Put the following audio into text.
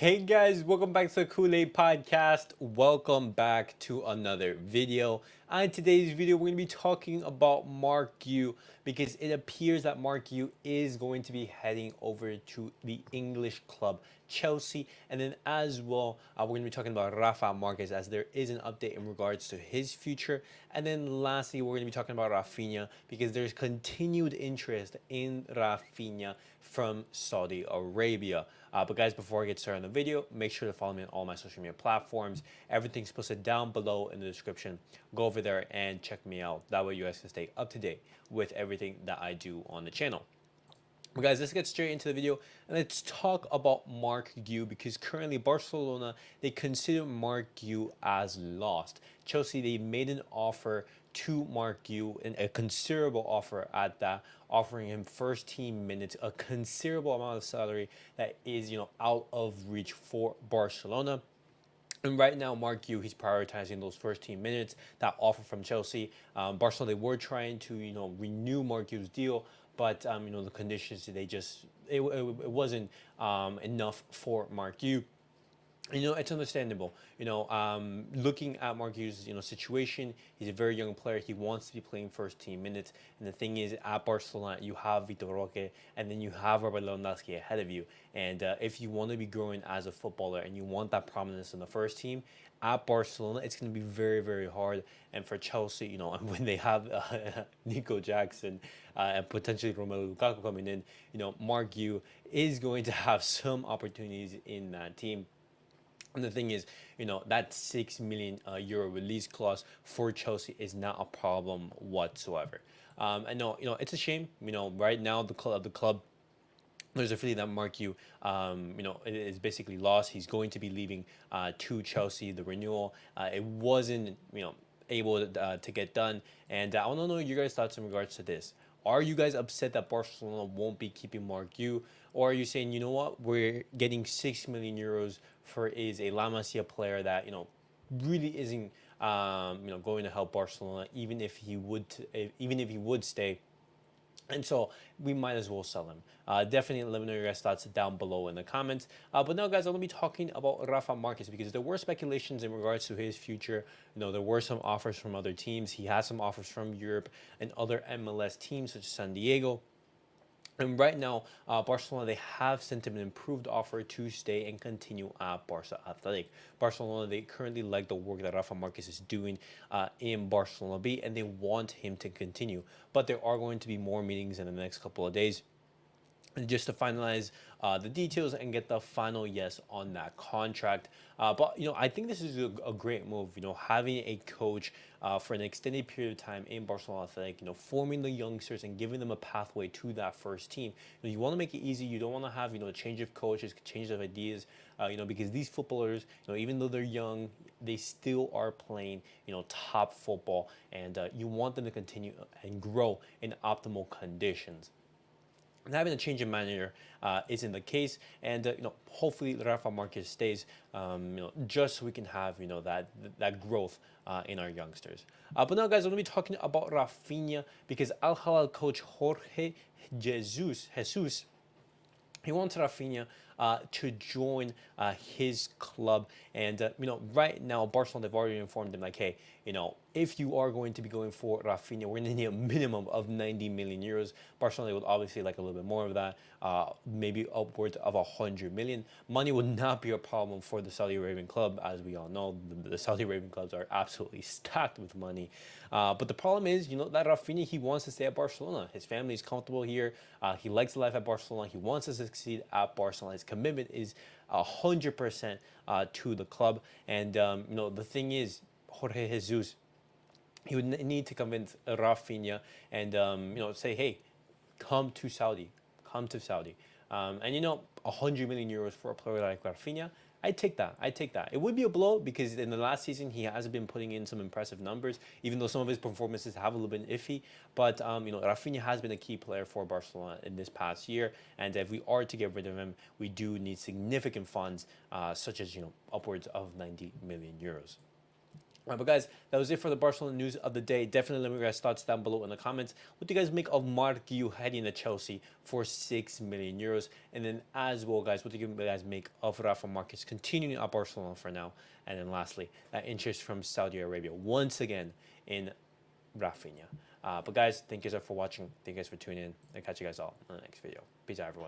Hey guys, welcome back to the CulePodcast. Welcome back to another video. On today's video, we're going to be talking about Marc Guiu because it appears that Marc Guiu is going to be heading over to the English club Chelsea. And then as well, we're going to be talking about Rafa Marquez as there is an update in regards to his future. And then lastly, we're going to be talking about Raphinha because there's continued interest in Raphinha from Saudi Arabia. But guys, before I get started on the video, make sure to follow me on all my social media platforms. Everything's posted down below in the description. Go over there and check me out. That way you guys can stay up to date with everything that I do on the channel. But guys, let's get straight into the video and let's talk about Marc Guiu because currently Barcelona, they consider Marc Guiu as lost. Chelsea, they made an offer to Marc Guiu, and a considerable offer at that, offering him first team minutes, a considerable amount of salary that is, out of reach for Barcelona. And right now, Marc Guiu, he's prioritizing those first team minutes, that offer from Chelsea. Barcelona, they were trying to, renew Marc Guiu's deal, but, the conditions, it wasn't enough for Marc Guiu. It's understandable. Looking at Marc Guiu's, situation, he's a very young player. He wants to be playing first team minutes. And the thing is, at Barcelona, you have Vitor Roque, and then you have Robert Lewandowski ahead of you. And if you want to be growing as a footballer and you want that prominence in the first team, at Barcelona, it's going to be very, very hard. And for Chelsea, when they have Nico Jackson and potentially Romelu Lukaku coming in, Marc Guiu is going to have some opportunities in that team. And the thing is, that 6 million euro release clause for Chelsea is not a problem whatsoever. I know, it's a shame. Right now the club, there's a feeling that Marc Guiu, is basically lost. He's going to be leaving to Chelsea. The renewal, it wasn't, able to get done. And I want to know your guys' thoughts in regards to this. Are you guys upset that Barcelona won't be keeping Marc Guiu? Or are you saying, you know what, we're getting 6 million euros for a La Masia player that, really isn't, going to help Barcelona, even if he would stay. And so we might as well sell him. Definitely let me know your guys' thoughts down below in the comments. But now, guys, I'm going to be talking about Rafa Marquez because there were speculations in regards to his future. There were some offers from other teams. He has some offers from Europe and other MLS teams such as San Diego. And right now, Barcelona, they have sent him an improved offer to stay and continue at Barca Athletic. Barcelona, they currently like the work that Rafa Marquez is doing in Barcelona B, and they want him to continue. But there are going to be more meetings in the next couple of days just to finalize the details and get the final yes on that contract. But I think this is a great move. Having a coach for an extended period of time in Barcelona Athletic, forming the youngsters and giving them a pathway to that first team. You want to make it easy. You don't want to have a change of coaches, change of ideas. Because these footballers, even though they're young, they still are playing, top football, and you want them to continue and grow in optimal conditions. And having a change in manager isn't the case, and hopefully Rafa Marquez stays, just so we can have that growth in our youngsters. But now, guys, I'm gonna be talking about Raphinha because Al Hilal coach Jorge Jesus, he wants Raphinha to join his club. And, right now, Barcelona, they've already informed him, like, hey, if you are going to be going for Raphinha, we're going to need a minimum of 90 million euros. Barcelona would obviously like a little bit more of that, maybe upwards of 100 million. Money would not be a problem for the Saudi Arabian club. As we all know, the Saudi Arabian clubs are absolutely stacked with money. But the problem is, that Raphinha, he wants to stay at Barcelona. His family is comfortable here. He likes life at Barcelona. He wants to succeed at Barcelona. His commitment is 100% to the club. And, the thing is, Jorge Jesus, he would need to convince Raphinha and, say, hey, come to Saudi. And, 100 million euros for a player like Raphinha, I take that. It would be a blow because in the last season, he has been putting in some impressive numbers, even though some of his performances have a little bit iffy. But, Raphinha has been a key player for Barcelona in this past year. And if we are to get rid of him, we do need significant funds, such as, upwards of 90 million euros. But guys, that was it for the Barcelona news of the day. Definitely let me know your guys' thoughts down below in the comments. What do you guys make of Marc Guiu heading to Chelsea for 6 million euros? And then as well, guys, what do you guys make of Rafa Marquez continuing at Barcelona for now? And then lastly, that interest from Saudi Arabia once again in Raphinha. But guys, thank you guys for watching. Thank you guys for tuning in. I'll catch you guys all in the next video. Peace out, everyone.